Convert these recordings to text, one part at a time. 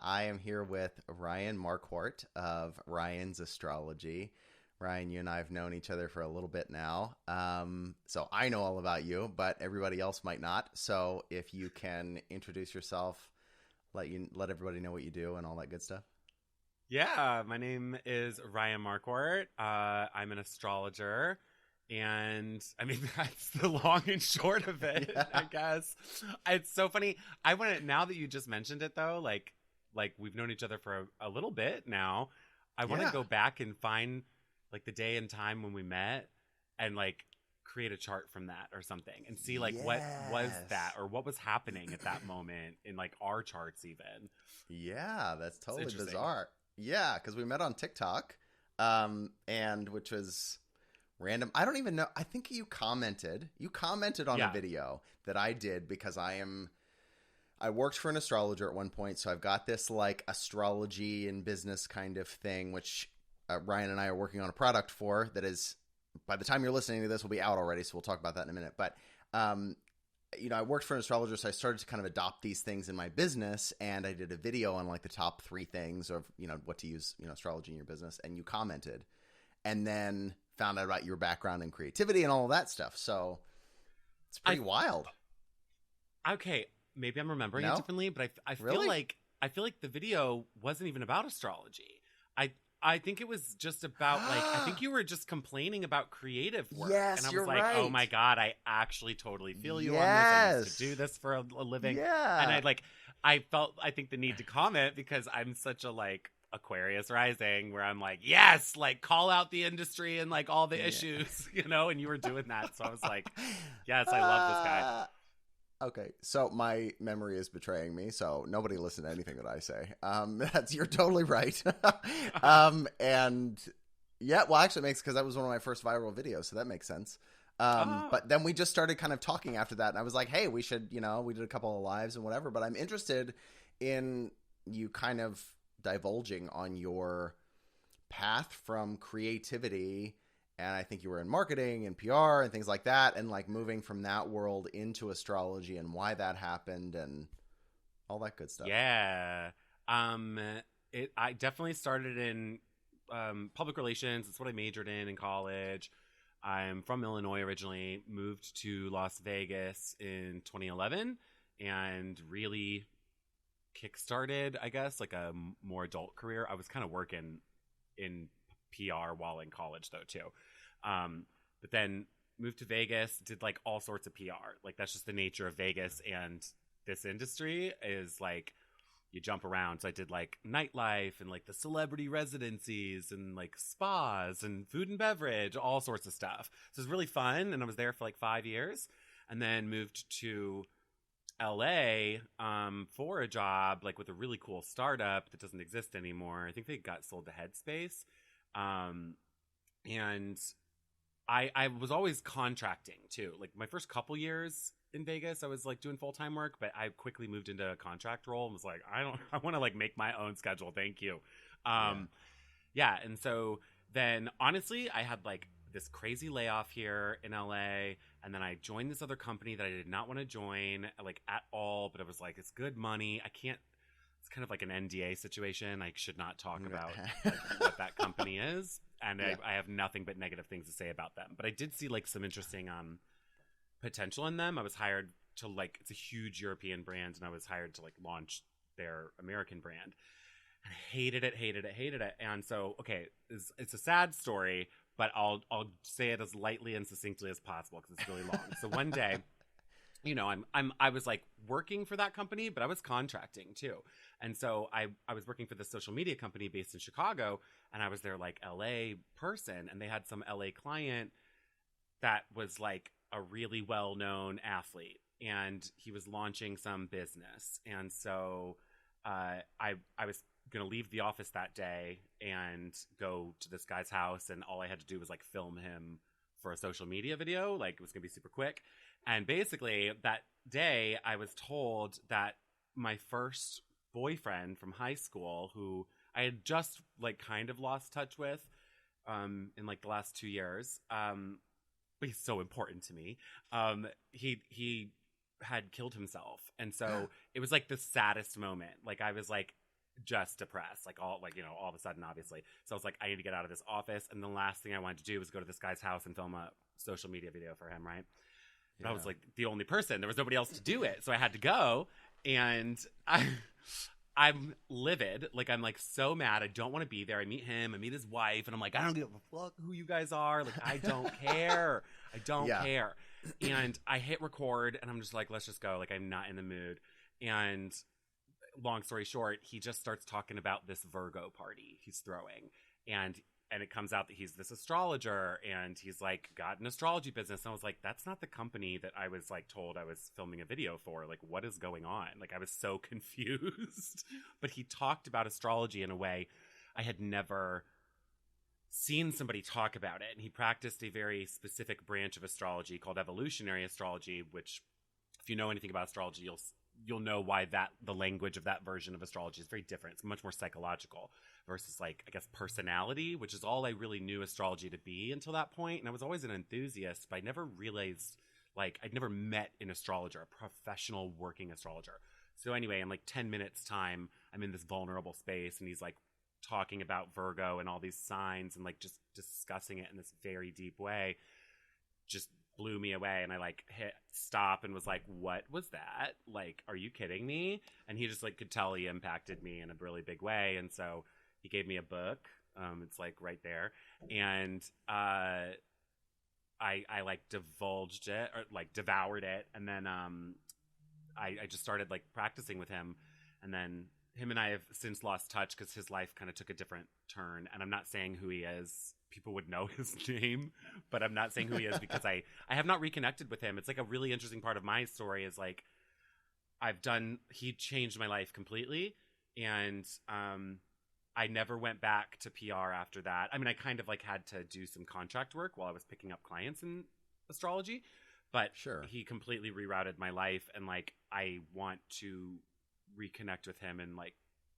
I am here with Ryan Marquardt of Ryan's Astrology. Ryan, you and I have known each other for a little bit now. So I know all about you, but everybody else might not. So if you can introduce yourself, let everybody know what you do and all that good stuff. Yeah, my name is Ryan Marquardt. I'm an astrologer. And I mean, that's the long and short of it, Yeah. I guess. It's so funny. Now that you just mentioned it though, like we've known each other for a little bit now. I want to Yeah. go back and find like the day and time when we met and like create a chart from that or something and see like what was that Yes. or what was happening at that moment in like our charts even. Yeah, that's totally Interesting. bizarre. Yeah, because we met on TikTok, and which was random. I don't even know. I think you commented. You commented on a Yeah. video that I did because I worked for an astrologer at one point, so I've got this like astrology and business kind of thing, which Ryan and I are working on a product for that is, by the time you're listening to this, will be out already, so we'll talk about that in a minute. But, I worked for an astrologer, so I started to kind of adopt these things in my business, and I did a video on like the top 3 things of, what to use, astrology in your business, and you commented, and then found out about your background in creativity and all of that stuff. So it's pretty wild. Okay, maybe I'm remembering No? it differently, but I feel Really? like the video wasn't even about astrology. I think it was just about like I think you were just complaining about creative work. Yes, and I was you're like, oh right. my God, I actually totally feel you on this. I used to Yes. do this for a living. Yeah. And I think the need to comment because I'm such a like Aquarius rising where I'm like, yes, like call out the industry and like all the Yeah. issues, and you were doing that. So I was like, yes, I love this guy. Okay, so my memory is betraying me, so nobody listen to anything that I say. You're totally right. And yeah, well, actually, it makes because that was one of my first viral videos, so that makes sense. Oh, But then we just started kind of talking after that, and I was like, hey, we should, we did a couple of lives and whatever. But I'm interested in you kind of divulging on your path from creativity, and I think you were in marketing and PR and things like that, and like moving from that world into astrology and why that happened and all that good stuff. yeah. I definitely started in public relations. It's what I majored in college. I'm from Illinois originally, moved to Las Vegas in 2011 and really kickstarted, I guess, like a more adult career. I was kind of working in PR while in college though too. But then moved to Vegas, did like all sorts of PR. Like that's just the nature of Vegas and this industry is like you jump around. So I did like nightlife and like the celebrity residencies and like spas and food and beverage, all sorts of stuff. So it was really fun. And I was there for like 5 years and then moved to LA for a job like with a really cool startup that doesn't exist anymore. I think they got sold to Headspace. And I was always contracting too. Like my first couple years in Vegas, I was like doing full-time work, but I quickly moved into a contract role and was like, I want to like make my own schedule. Thank you. Yeah. And so then honestly, I had like this crazy layoff here in LA. And then I joined this other company that I did not want to join like at all, but it was like, it's good money. It's kind of like an NDA situation. I should not talk about like, what that company is. And Yeah. I have nothing but negative things to say about them. But I did see like some interesting potential in them. I was hired to like, it's a huge European brand, and I was hired to like launch their American brand. And I hated it. And so, okay, it's a sad story, but I'll say it as lightly and succinctly as possible because it's really long. So one day, I was like working for that company, but I was contracting too. And so I was working for this social media company based in Chicago, and I was their like LA person, and they had some LA client that was like a really well-known athlete, and he was launching some business. And so I was going to leave the office that day and go to this guy's house, and all I had to do was like film him for a social media video. Like it was going to be super quick. And basically that day I was told that my first boyfriend from high school, who I had just like kind of lost touch with in like the last 2 years, but he's so important to me. He had killed himself. And so it was like the saddest moment. Like I was like just depressed, like all of a sudden, obviously. So I was like, I need to get out of this office. And the last thing I wanted to do was go to this guy's house and film a social media video for him, right? But I was like the only person. There was nobody else to do it. So I had to go. And I'm livid. Like, I'm like so mad. I don't want to be there. I meet him. I meet his wife. And I'm like, I don't give a fuck who you guys are. Like, I don't care. I don't care. And I hit record and I'm just like, let's just go. Like, I'm not in the mood. And long story short, he just starts talking about this Virgo party he's throwing. And it comes out that he's this astrologer and he's like got an astrology business. And I was like, that's not the company that I was like told I was filming a video for. Like, what is going on? Like, I was so confused. But he talked about astrology in a way I had never seen somebody talk about it. And he practiced a very specific branch of astrology called evolutionary astrology, which if you know anything about astrology, you'll know why the language of that version of astrology is very different. It's much more psychological versus, like, I guess, personality, which is all I really knew astrology to be until that point. And I was always an enthusiast, but I never realized, like, I'd never met an astrologer, a professional working astrologer. So anyway, in like 10 minutes time, I'm in this vulnerable space and he's like talking about Virgo and all these signs and like just discussing it in this very deep way. Just blew me away. And I like hit stop and was like, what was that? Like, are you kidding me? And he just like could tell he impacted me in a really big way. And so he gave me a book. It's like right there. And I like divulged it or like devoured it. And then I just started like practicing with him. And then him and I have since lost touch because his life kind of took a different turn. And I'm not saying who he is. People would know his name, but I'm not saying who he is because I have not reconnected with him. It's like a really interesting part of my story is like he changed my life completely. And I never went back to PR after that. I mean, I kind of like had to do some contract work while I was picking up clients in astrology, but Sure. He completely rerouted my life. And like, I want to reconnect with him and like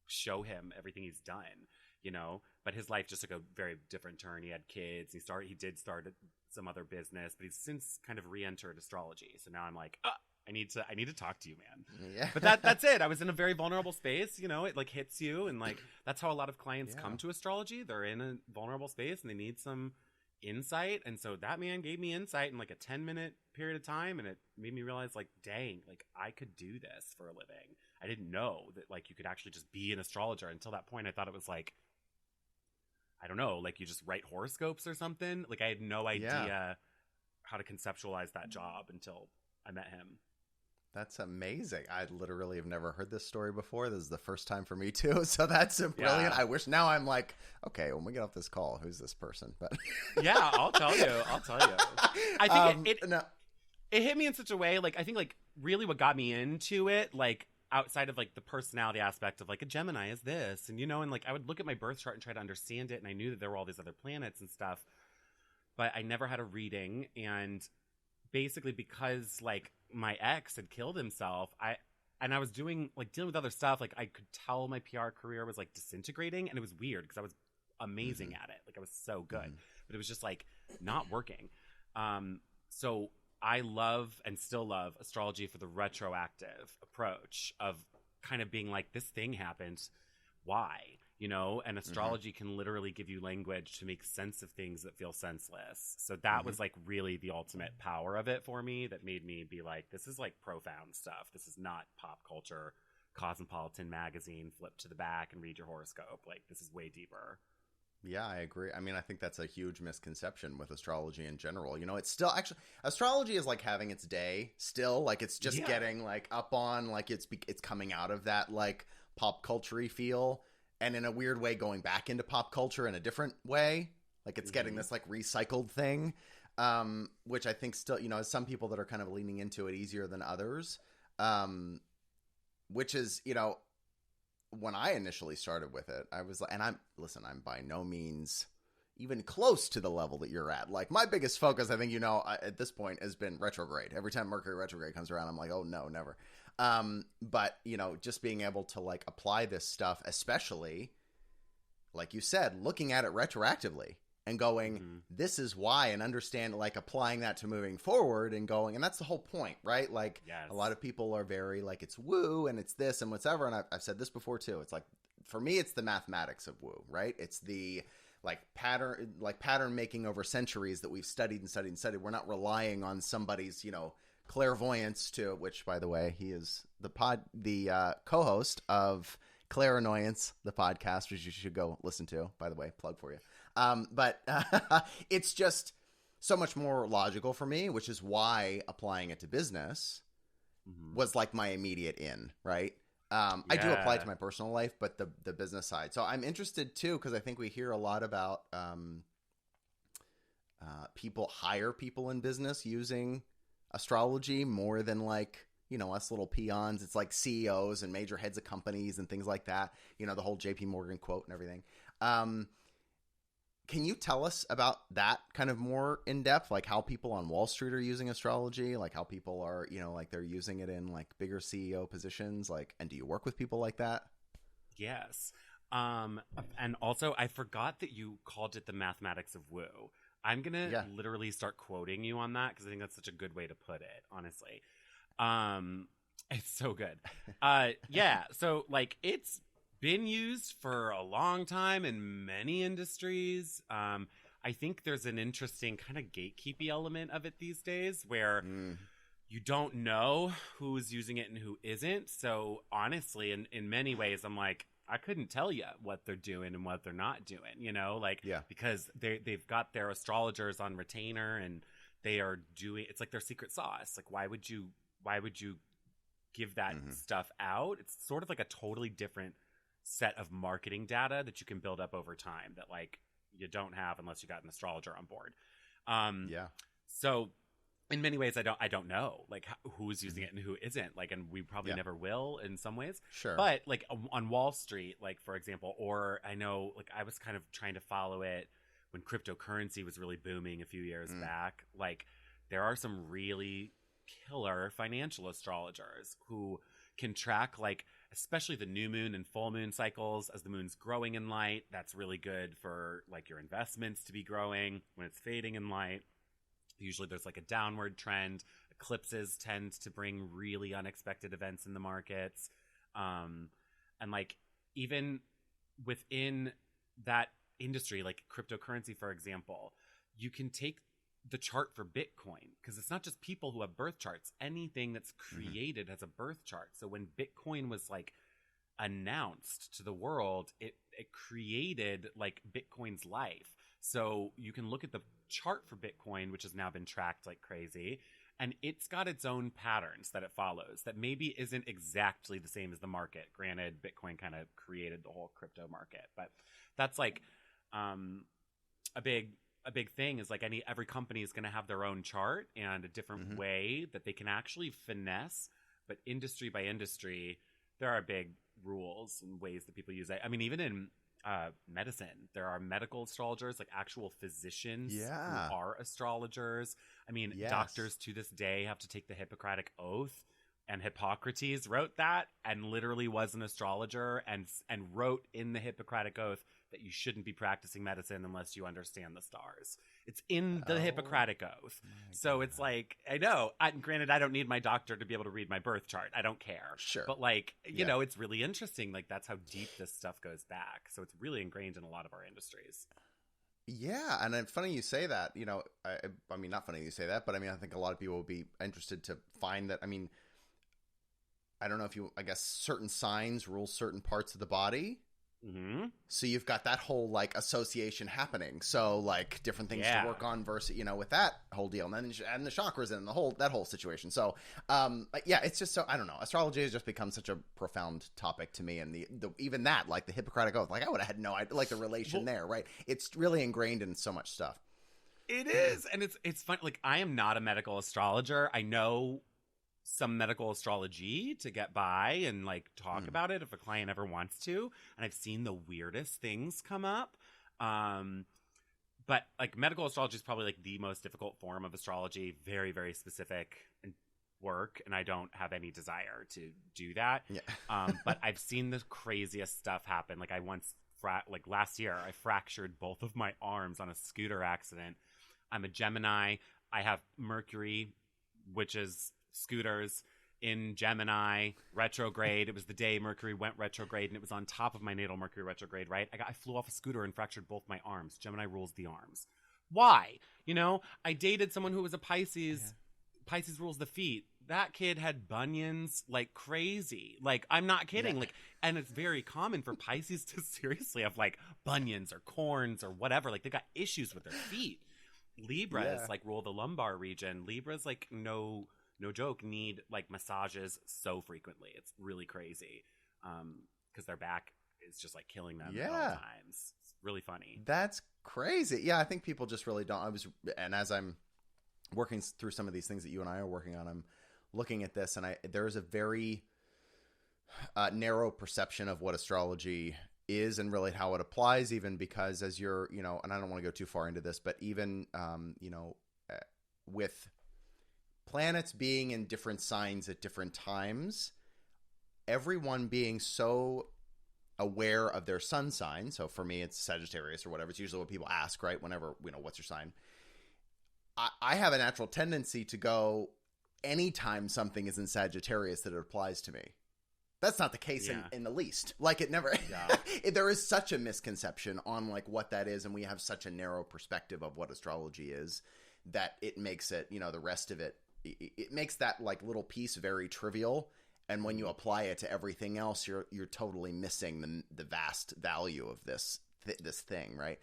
show him everything he's done, you know, but his life just took a very different turn. He had kids. He did start some other business, but he's since kind of re-entered astrology. So now I'm like, I need to talk to you, man. Yeah. But that's it. I was in a very vulnerable space, you know, it like hits you. And like, that's how a lot of clients come to astrology. They're in a vulnerable space and they need some insight. And so that man gave me insight in like a 10-minute period of time. And it made me realize like, dang, like I could do this for a living. I didn't know that like you could actually just be an astrologer. Until that point, I thought it was like, I don't know, like you just write horoscopes or something. Like I had no idea how to conceptualize that job until I met him. That's amazing. I literally have never heard this story before. This is the first time for me too. So that's brilliant. I wish now I'm like, okay, when we get off this call, who's this person? But yeah, I'll tell you. I think it hit me in such a way. Like, I think like really what got me into it, like outside of like the personality aspect of like a Gemini is this, and you know, and like I would look at my birth chart and try to understand it. And I knew that there were all these other planets and stuff, but I never had a reading. And basically because like my ex had killed himself, I was doing like dealing with other stuff. Like I could tell my PR career was like disintegrating, and it was weird because I was amazing at it. Like I was so good, but it was just like not working. So I love and still love astrology for the retroactive approach of kind of being like, this thing happened. Why? You know, and astrology can literally give you language to make sense of things that feel senseless. So that was like really the ultimate power of it for me that made me be like, this is like profound stuff. This is not pop culture, Cosmopolitan magazine, flip to the back and read your horoscope. Like this is way deeper. Yeah, I agree. I mean, I think that's a huge misconception with astrology in general. You know, it's still actually astrology is like having its day still, like it's just getting like up on, like it's coming out of that like pop culture-y feel, and in a weird way going back into pop culture in a different way. Like it's getting this like recycled thing, which I think still, you know, some people that are kind of leaning into it easier than others, which is, you know, when I initially started with it, I was like, and I'm by no means even close to the level that you're at. Like my biggest focus, I think, you know, at this point has been retrograde. Every time Mercury retrograde comes around, I'm like, oh no, never. But you know, just being able to like apply this stuff, especially like you said, looking at it retroactively and going, this is why, and understand, like applying that to moving forward and going, and that's the whole point, right? Like a lot of people are very like, it's woo and it's this and whatever. And I've said this before too. It's like for me, it's the mathematics of woo, right? It's the pattern making over centuries that we've studied and studied and studied. We're not relying on somebody's, clairvoyance to, which, by the way, he is the co-host of Clairannoyance, the podcast, which you should go listen to, by the way, plug for you. But it's just so much more logical for me, which is why applying it to business was like my immediate in, right? I do apply it to my personal life, but the business side. So I'm interested too, because I think we hear a lot about people hire people in business using astrology more than like, us little peons. It's like CEOs and major heads of companies and things like that. The whole JP Morgan quote and everything. Can you tell us about that kind of more in depth, like how people on Wall Street are using astrology, like how people are, like they're using it in like bigger CEO positions, like, and do you work with people like that? Yes. And also I forgot that you called it the mathematics of woo. I'm going to literally start quoting you on that because I think that's such a good way to put it, honestly. It's so good. So like it's been used for a long time in many industries. I think there's an interesting kind of gatekeeping element of it these days where you don't know who's using it and who isn't. So honestly, in many ways, I'm like, I couldn't tell you what they're doing and what they're not doing, because they've got their astrologers on retainer and they are doing, it's like their secret sauce. Like, why would you give that stuff out? It's sort of like a totally different set of marketing data that you can build up over time that like you don't have unless you got an astrologer on board. So in many ways, I don't know like who's using it and who isn't, like, and we probably never will in some ways. Sure. But like on Wall Street, like for example, or I know like I was kind of trying to follow it when cryptocurrency was really booming a few years back. Like there are some really killer financial astrologers who can track like especially the new moon and full moon cycles as the moon's growing in light. That's really good for like your investments to be growing. When it's fading in light, usually there's like a downward trend. Eclipses tend to bring really unexpected events in the markets. And like even within that industry, like cryptocurrency, for example, you can take the chart for Bitcoin because it's not just people who have birth charts. Anything that's created has a birth chart. So when Bitcoin was like announced to the world, it created like Bitcoin's life. So you can look at the chart for Bitcoin, which has now been tracked like crazy, and it's got its own patterns that it follows that maybe isn't exactly the same as the market. Granted, Bitcoin kind of created the whole crypto market, but that's like a big thing is like every company is going to have their own chart and a different way that they can actually finesse. But industry by industry, there are big rules and ways that people use it. I mean, even in medicine, there are medical astrologers, like actual physicians who are astrologers. I mean, doctors to this day have to take the Hippocratic Oath, and Hippocrates wrote that and literally was an astrologer and wrote in the Hippocratic Oath that you shouldn't be practicing medicine unless you understand the stars. It's in the Hippocratic Oath. So it's like, I know, granted, I don't need my doctor to be able to read my birth chart. I don't care. Sure. But like, you know, it's really interesting. Like that's how deep this stuff goes back. So it's really ingrained in a lot of our industries. Yeah. And it's funny you say that, I mean, not funny you say that, but I mean, I think a lot of people will be interested to find that. I mean, I don't know if I guess certain signs rule certain parts of the body. So you've got that whole like association happening. So like different things to work on versus, with that whole deal. And then and the chakras and that whole situation. So it's just so, I don't know. Astrology has just become such a profound topic to me. And the even that, like the Hippocratic Oath, like I would have had no idea, like the relation there, right? It's really ingrained in so much stuff. It is. And it's fun. Like I am not a medical astrologer. I know some medical astrology to get by and like talk about it if a client ever wants to, and I've seen the weirdest things come up, but like medical astrology is probably like the most difficult form of astrology, very very specific work, and I don't have any desire to do that. But I've seen the craziest stuff happen. Like I once like last year I fractured both of my arms on a scooter accident. I'm a Gemini. I have Mercury, which is scooters, in Gemini retrograde. It was the day Mercury went retrograde, and it was on top of my natal Mercury retrograde, right? I flew off a scooter and fractured both my arms. Gemini rules the arms. Why? You know, I dated someone who was a Pisces. Yeah. Pisces rules the feet. That kid had bunions like crazy. Like, I'm not kidding. Yeah. Like, and it's very common for Pisces to seriously have like bunions or corns or whatever. Like, they got issues with their feet. Libras like rule the lumbar region. Libras, like, no joke, need like massages so frequently. It's really crazy. Because their back is just like killing them at all times. It's really funny. That's crazy. Yeah, I think people just really don't. And as I'm working through some of these things that you and I are working on, I'm looking at this, and there is a very narrow perception of what astrology is and really how it applies, even because as you're, you know, and I don't want to go too far into this, but even, you know, with planets being in different signs at different times, everyone being so aware of their sun sign. So for me, it's Sagittarius or whatever. It's usually what people ask, right? Whenever, you know, what's your sign? I have a natural tendency to go, anytime something is in Sagittarius, that it applies to me. That's not the case in the least. Like, it never, there is such a misconception on like what that is. And we have such a narrow perspective of what astrology is that it makes it, you know, the rest of it, it makes that like little piece very trivial. And when you apply it to everything else, you're totally missing the vast value of this thing. Right.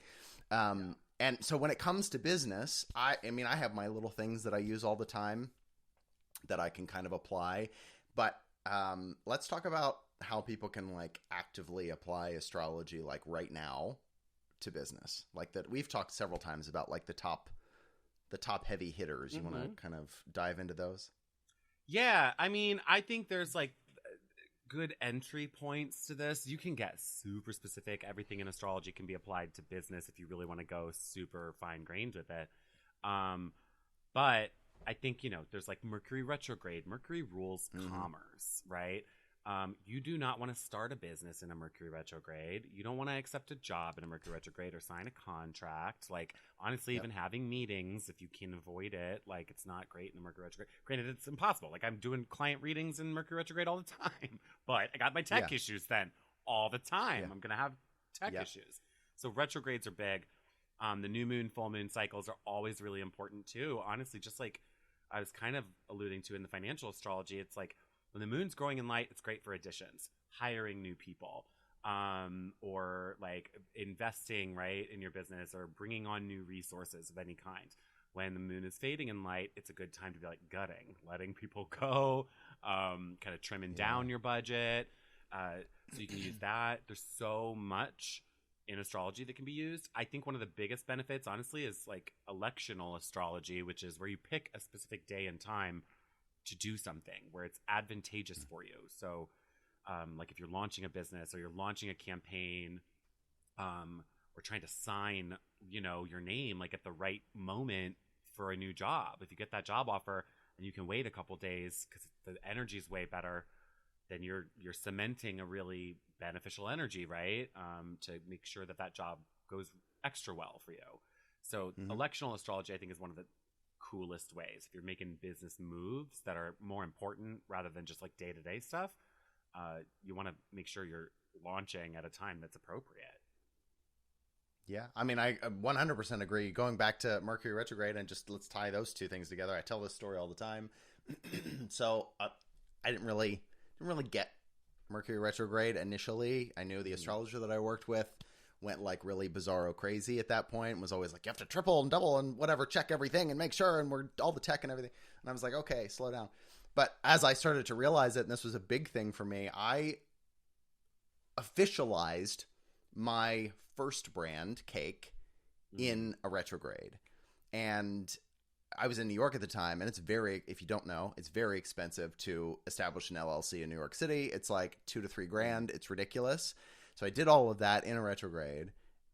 And so when it comes to business, I mean, I have my little things that I use all the time that I can kind of apply, but let's talk about how people can like actively apply astrology like right now to business. Like that we've talked several times about like the top heavy hitters. You want to kind of dive into those? Yeah, I mean, I think there's like good entry points to this. You can get super specific. Everything in astrology can be applied to business if you really want to go super fine-grained with it. But I think, you know, there's like Mercury retrograde. Mercury rules commerce, right? You do not want to start a business in a Mercury retrograde. You don't want to accept a job in a Mercury retrograde or sign a contract. Like, honestly, even having meetings, if you can avoid it, like, it's not great in a Mercury retrograde. Granted, it's impossible. Like, I'm doing client readings in Mercury retrograde all the time, but I got my tech issues then all the time. I'm going to have tech issues. So retrogrades are big. The new moon, full moon cycles are always really important too. Honestly, just like I was kind of alluding to in the financial astrology, it's like, when the moon's growing in light, it's great for additions, hiring new people, or like investing, right, in your business or bringing on new resources of any kind. When the moon is fading in light, it's a good time to be like gutting, letting people go, kind of trimming down your budget. So you can use that. There's so much in astrology that can be used. I think one of the biggest benefits, honestly, is like electional astrology, which is where you pick a specific day and time to do something where it's advantageous for you. So like if you're launching a business or you're launching a campaign, or trying to sign, you know, your name like at the right moment for a new job. If you get that job offer and you can wait a couple days because the energy is way better, then you're cementing a really beneficial energy, right? To make sure that job goes extra well for you. So electional astrology, I think, is one of the coolest ways. If you're making business moves that are more important rather than just like day-to-day stuff, you want to make sure you're launching at a time that's appropriate. Yeah, I mean, I 100% agree. Going back to Mercury retrograde, and just let's tie those two things together. I tell this story all the time. So I didn't really get Mercury retrograde initially. I knew the astrologer that I worked with went like really bizarro crazy at that point, and was always like, you have to triple and double and whatever, check everything and make sure, and we're all the tech and everything. And I was like, okay, slow down. But as I started to realize it, and this was a big thing for me, I officialized my first brand, Cake, in a retrograde. And I was in New York at the time, and it's very, if you don't know, it's very expensive to establish an LLC in New York City. It's like $2,000 to $3,000. It's ridiculous. So I did all of that in a retrograde,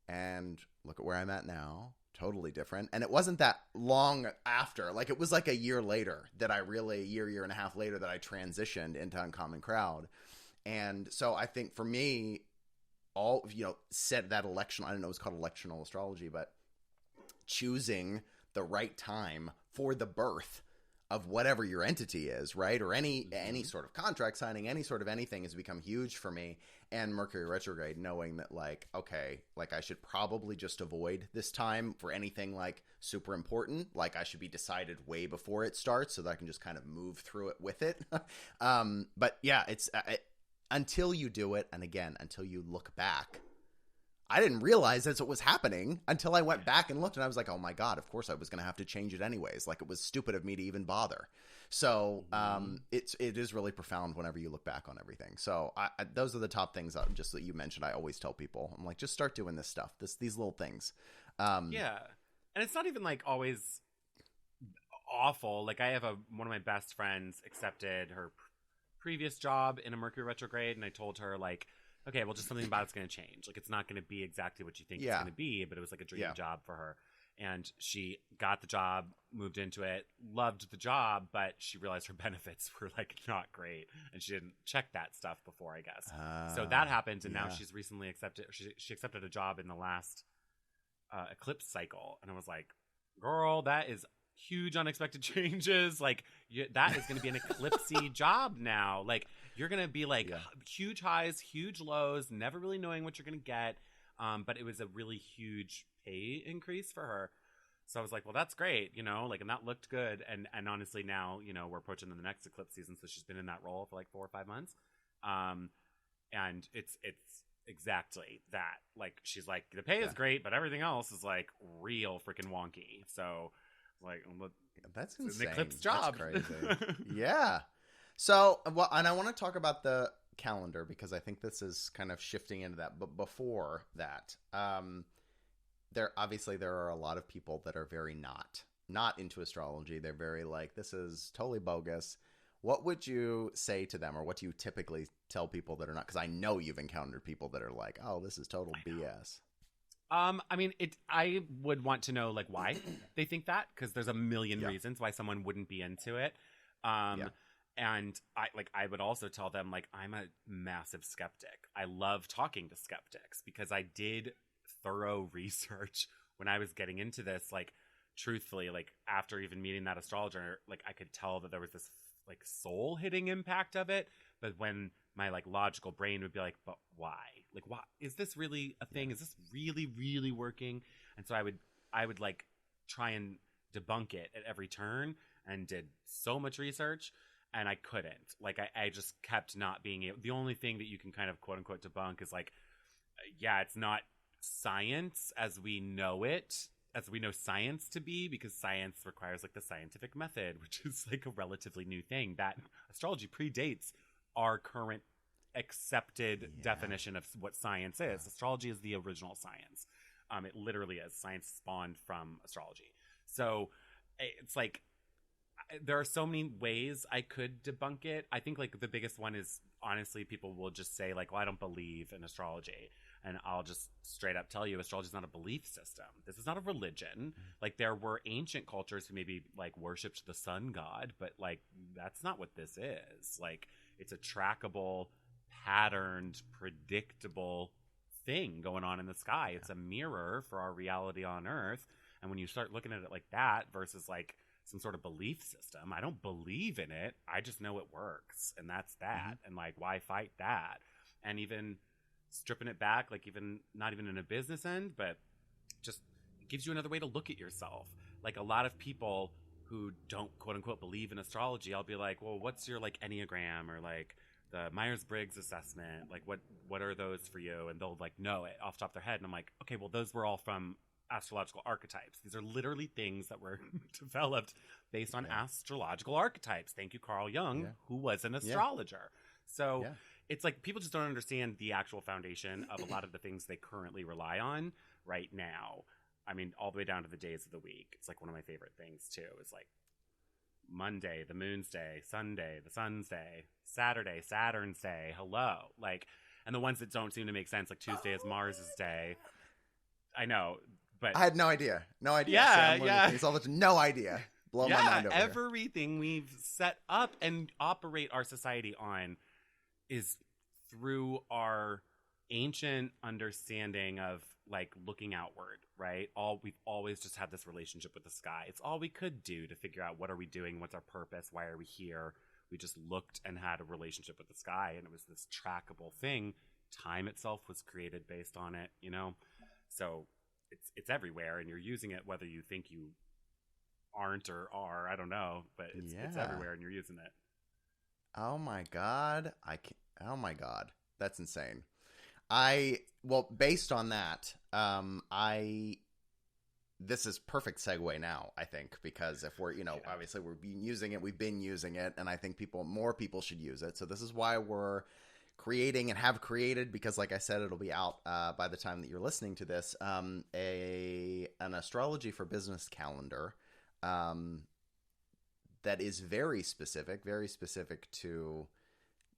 and look at where I'm at now. Totally different. And it wasn't that long after. Like, it was like a year later that I really, year and a half later, that I transitioned into Uncommon Crowd. And so I think for me, all, you know, said that election, I don't know, it's called electional astrology, but choosing the right time for the birth of whatever your entity is, right? Or any sort of contract signing, any sort of anything has become huge for me. And Mercury retrograde, knowing that like, okay, like I should probably just avoid this time for anything like super important. Like I should be decided way before it starts so that I can just kind of move through it with it. But yeah, it's until you do it. And again, until you look back, I didn't realize that's what was happening until I went back and looked, and I was like, oh my God, of course I was going to have to change it anyways. Like it was stupid of me to even bother. So it is really profound whenever you look back on everything. So those are the top things just that you mentioned. I always tell people, I'm like, just start doing this stuff, these little things. Yeah. And it's not even like always awful. Like I have one of my best friends accepted her previous job in a Mercury retrograde, and I told her like, okay, well, just something about it's going to change. Like, it's not going to be exactly what you think it's going to be, but it was like a dream job for her. And she got the job, moved into it, loved the job, but she realized her benefits were like not great, and she didn't check that stuff before, I guess. So that happened, and now she's recently accepted. She accepted a job in the last eclipse cycle, and I was like, girl, that is huge unexpected changes. Like that is going to be an eclipsey job now. Like you're going to be like huge highs, huge lows, never really knowing what you're going to get. But it was a really huge pay increase for her. So I was like, well, that's great, you know, like, and that looked good. And honestly now, you know, we're approaching the next eclipse season. So she's been in that role for like 4 or 5 months. And it's exactly that. Like, she's like, the pay is great, but everything else is like real freaking wonky. So like, that's insane. An eclipse job. That's crazy. Yeah. So, well, and I want to talk about the calendar because I think this is kind of shifting into that. But before that, there are a lot of people that are very not into astrology. They're very like, this is totally bogus. What would you say to them, or what do you typically tell people that are not? Because I know you've encountered people that are like, oh, this is total BS. I mean, I would want to know like why they think that, because there's a million reasons why someone wouldn't be into it. And I would also tell them like, I'm a massive skeptic. I love talking to skeptics because I did thorough research when I was getting into this. Like, truthfully, like after even meeting that astrologer, like I could tell that there was this like soul hitting impact of it. But when my like logical brain would be like, but why? Like, why is this really a thing? Is this really, really working? And so I would like try and debunk it at every turn, and did so much research, and I couldn't. Like, I just kept not being able. The only thing that you can kind of quote unquote debunk is like, it's not science as we know it, as we know science to be, because science requires like the scientific method, which is like a relatively new thing. That astrology predates our current accepted definition of what science is. Astrology is the original science. It literally is. Science spawned from astrology. So it's like, there are so many ways I could debunk it. I think like the biggest one is, honestly, people will just say like, well, I don't believe in astrology. And I'll just straight up tell you, astrology is not a belief system. This is not a religion. Like, there were ancient cultures who maybe like worshipped the sun god, but like, that's not what this is. Like, it's a trackable, patterned, predictable thing going on in the sky. It's a mirror for our reality on Earth. And when you start looking at it like that versus like some sort of belief system, I don't believe in it. I just know it works, and that's that. And like, why fight that? And even stripping it back, like even not even in a business end, but just it gives you another way to look at yourself. Like, a lot of people who don't quote unquote believe in astrology, I'll be like, well, what's your like Enneagram or like the Myers-Briggs assessment? Like, what are those for you? And they'll like know it off the top of their head. And I'm like, okay, well, those were all from astrological archetypes. These are literally things that were developed based on astrological archetypes. Thank you, Carl Jung, who was an astrologer. So it's like, people just don't understand the actual foundation of a lot of the things they currently rely on right now. I mean, all the way down to the days of the week. It's like one of my favorite things too, is like Monday, the moon's day; Sunday, the sun's day; Saturday, Saturn's day. Hello. Like, and the ones that don't seem to make sense, like Tuesday is Mars's day. I know, but I had no idea. No idea. Yeah, no idea. Blow my mind over everything we've set up and operate our society on is through our ancient understanding of like looking outward, right? We've always just had this relationship with the sky. It's all we could do to figure out what are we doing, what's our purpose, why are we here. We just looked and had a relationship with the sky, and it was this trackable thing. Time itself was created based on it, you know? So it's everywhere, and you're using it whether you think you aren't or are. I don't know, but it's everywhere, and you're using it. Oh my God. Oh my God. That's insane. Based on that, this is perfect segue now, I think, because if we're, obviously we've been using it, and I think more people should use it. So this is why we're creating and have created, because like I said, it'll be out by the time that you're listening to this, an astrology for business calendar that is very specific to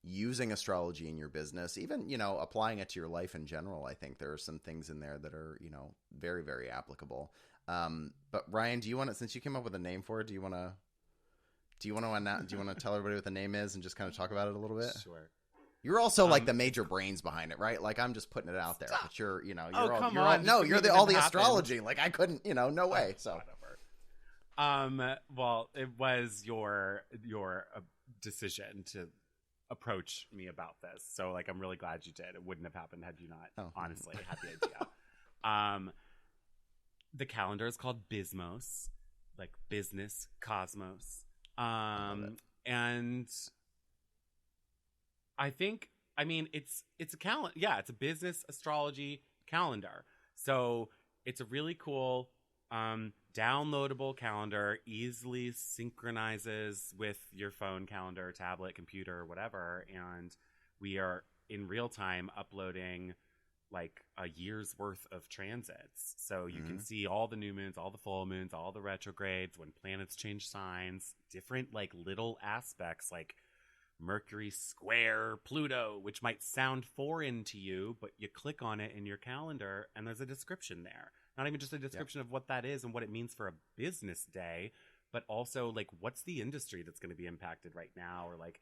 using astrology in your business, even, applying it to your life in general. I think there are some things in there that are, very, very applicable. But Ryan, since you came up with a name for it, do you want to tell everybody what the name is and just kind of talk about it a little bit? Sure. You're also like the major brains behind it, right? Like I'm just putting it out there, but you're the astrology. Like I couldn't, no way. So, well, it was your decision to approach me about this, so like I'm really glad you did. It wouldn't have happened had you not honestly had the idea. The calendar is called Bismos, like business cosmos, and it's a calendar. Yeah, it's a business astrology calendar. So it's a really cool downloadable calendar, easily synchronizes with your phone calendar, tablet, computer, whatever. And we are in real time uploading like a year's worth of transits. So you can see all the new moons, all the full moons, all the retrogrades, when planets change signs, different like little aspects like Mercury square Pluto, which might sound foreign to you, but you click on it in your calendar and there's a description there. Not even just a description of what that is and what it means for a business day, but also like what's the industry that's going to be impacted right now, or like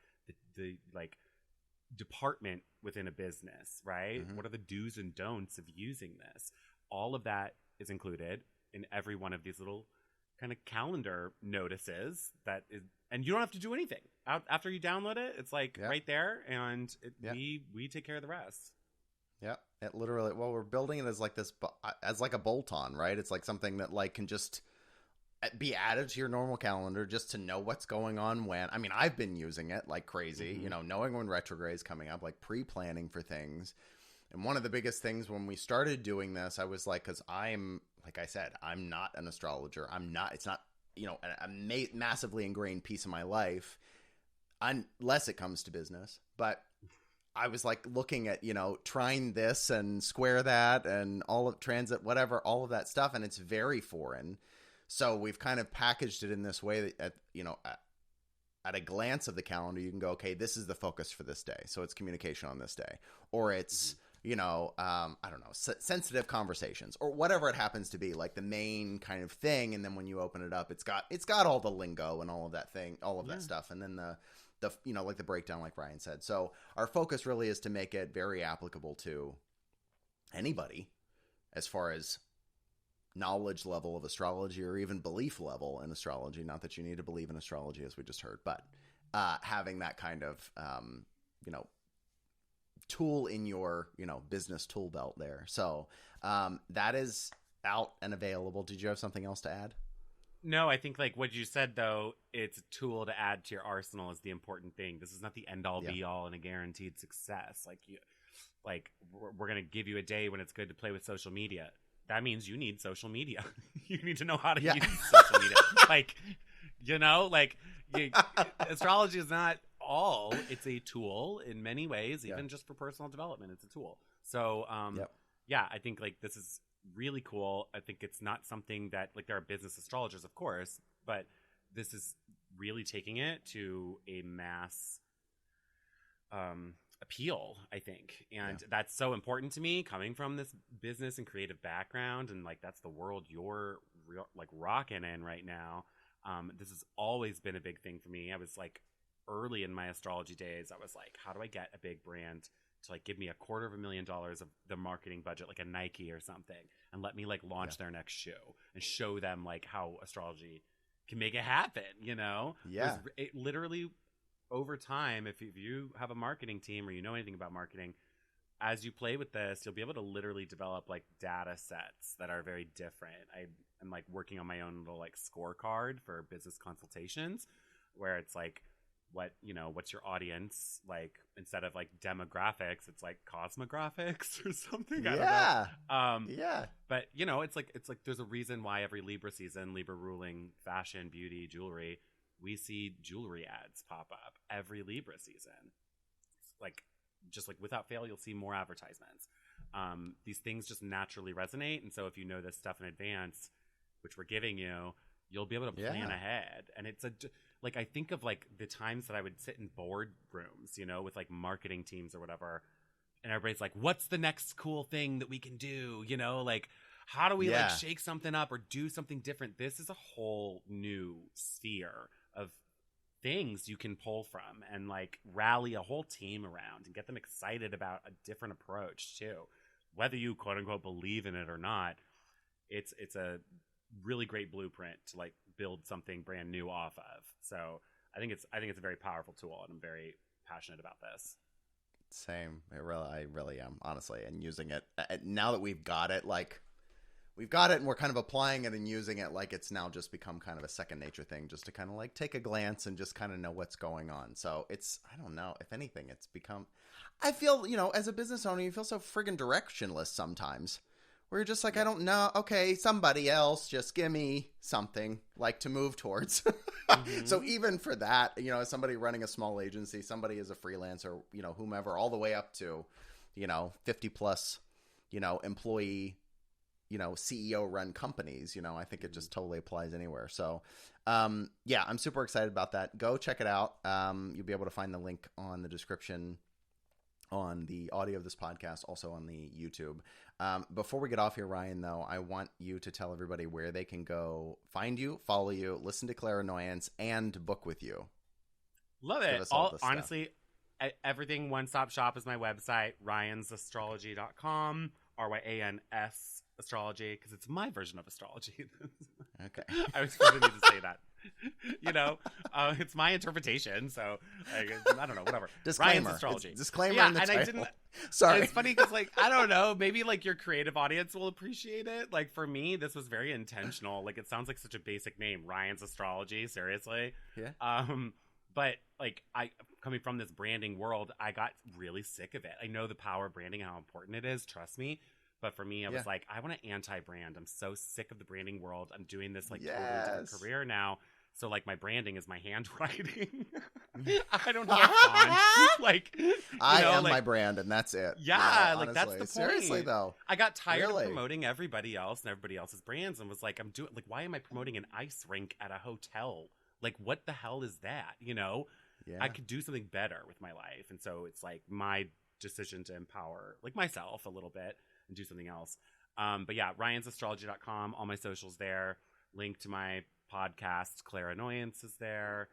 the like department within a business, right? What are the do's and don'ts of using this? All of that is included in every one of these little kind of calendar notices and you don't have to do anything. After you download it, it's like right there, and we take care of the rest. Yeah, it literally. Well, we're building it as like a bolt-on, right? It's like something that like can just be added to your normal calendar just to know what's going on when. I mean, I've been using it like crazy, knowing when retrograde is coming up, like pre-planning for things. And one of the biggest things when we started doing this, I was like, because like I said, I'm not an astrologer. It's not, a massively ingrained piece of my life, unless it comes to business. But I was like looking at, trying this and square that and all of transit, whatever, all of that stuff. And it's very foreign. So we've kind of packaged it in this way that, at a glance of the calendar, you can go, okay, this is the focus for this day. So it's communication on this day, or it's, I don't know, sensitive conversations, or whatever it happens to be, like the main kind of thing. And then when you open it up, it's got all the lingo and all of that thing, all of that stuff. And then the like the breakdown, like Ryan said. So our focus really is to make it very applicable to anybody as far as knowledge level of astrology, or even belief level in astrology. Not that you need to believe in astrology, as we just heard, but having that kind of, tool in your, business tool belt there. So that is out and available. Did you have something else to add? No, I think like what you said, though, it's a tool to add to your arsenal is the important thing. This is not the end all be all and a guaranteed success. We're going to give you a day when it's good to play with social media. That means you need social media. You need to know how to use social media. Astrology is not all. It's a tool in many ways, even just for personal development. It's a tool. So, I think like this is really cool. I think it's not something that like there are business astrologers, of course, but this is really taking it to a mass appeal, I think. And that's so important to me, coming from this business and creative background, and like that's the world you're like rocking in right now. This has always been a big thing for me. I was like early in my astrology days, I was like, how do I get a big brand to like give me $250,000 of the marketing budget, like a Nike or something, and let me like launch their next shoe and show them like how astrology can make it happen, you know? Yeah. It literally, over time, if you have a marketing team or you know anything about marketing, as you play with this, you'll be able to literally develop like data sets that are very different. I'm like working on my own little like scorecard for business consultations, where it's like, what's your audience, like instead of like demographics, it's like cosmographics or something. I don't know. But it's like there's a reason why every Libra season, Libra ruling fashion, beauty, jewelry, we see jewelry ads pop up every Libra season. It's like, just like without fail, you'll see more advertisements. These things just naturally resonate, and so if you know this stuff in advance, which we're giving you, you'll be able to plan ahead. And it's like, I think of like the times that I would sit in board rooms, with like marketing teams or whatever, and everybody's like, what's the next cool thing that we can do? Like, how do we like shake something up or do something different? This is a whole new sphere of things you can pull from and like rally a whole team around and get them excited about a different approach too. Whether you quote unquote believe in it or not, it's a really great blueprint to like build something brand new off of. So I think it's a very powerful tool, and I'm very passionate about this. Same. I really am, honestly. And using it now that we've got it, and we're kind of applying it and using it, like it's now just become kind of a second nature thing, just to kind of like take a glance and just kind of know what's going on. So I don't know, if anything, it's become, I feel, as a business owner, you feel so friggin' directionless sometimes, where you're just like, I don't know. Okay, somebody else, just give me something like to move towards. Mm-hmm. So even for that, as somebody running a small agency, somebody is a freelancer, whomever, all the way up to, 50 plus, employee, CEO run companies, I think it just totally applies anywhere. So, I'm super excited about that. Go check it out. You'll be able to find the link on the description on the audio of this podcast, also on the YouTube. Before we get off here, Ryan, though, I want you to tell everybody where they can go find you, follow you, listen to Clairanoyance, and book with you. Love it. Honestly, everything one-stop shop is my website, ryansastrology.com, RYANS astrology, because it's my version of astrology. Okay. I was supposed to need to say that. It's my interpretation, so I don't know, whatever. Disclaimer. Ryan's astrology. Disclaimer in the title. I didn't. Sorry. It's funny because, like, I don't know, maybe like your creative audience will appreciate it. Like for me, this was very intentional. Like it sounds like such a basic name, Ryan's Astrology. Seriously. Yeah. But like coming from this branding world, I got really sick of it. I know the power of branding and how important it is. Trust me. But for me, I was like, I want to anti-brand. I'm so sick of the branding world. I'm doing this like totally different career now. So like my branding is my handwriting. I don't have font. Like I am my brand, and that's it. Yeah, like that's the point. Seriously though, I got tired of promoting everybody else and everybody else's brands, and was like, I'm doing like, why am I promoting an ice rink at a hotel? Like, what the hell is that? I could do something better with my life, and so it's like my decision to empower like myself a little bit and do something else. But yeah, ryansastrology.com, all my socials there. Link to my podcast, Clairanoyance, is there.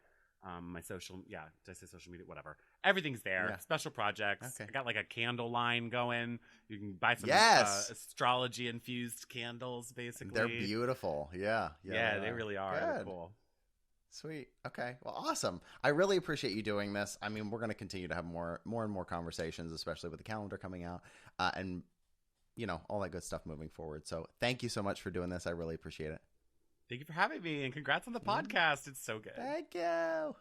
My social, did I say social media? Whatever. Everything's there. Yeah. Special projects. Okay. I got like a candle line going. You can buy some astrology infused candles, basically. They're beautiful. Yeah, they really are. They're cool. Sweet. Okay. Well, awesome. I really appreciate you doing this. I mean, we're going to continue to have more and more conversations, especially with the calendar coming out, and all that good stuff moving forward. So thank you so much for doing this. I really appreciate it. Thank you for having me, and congrats on the podcast. It's so good. Thank you.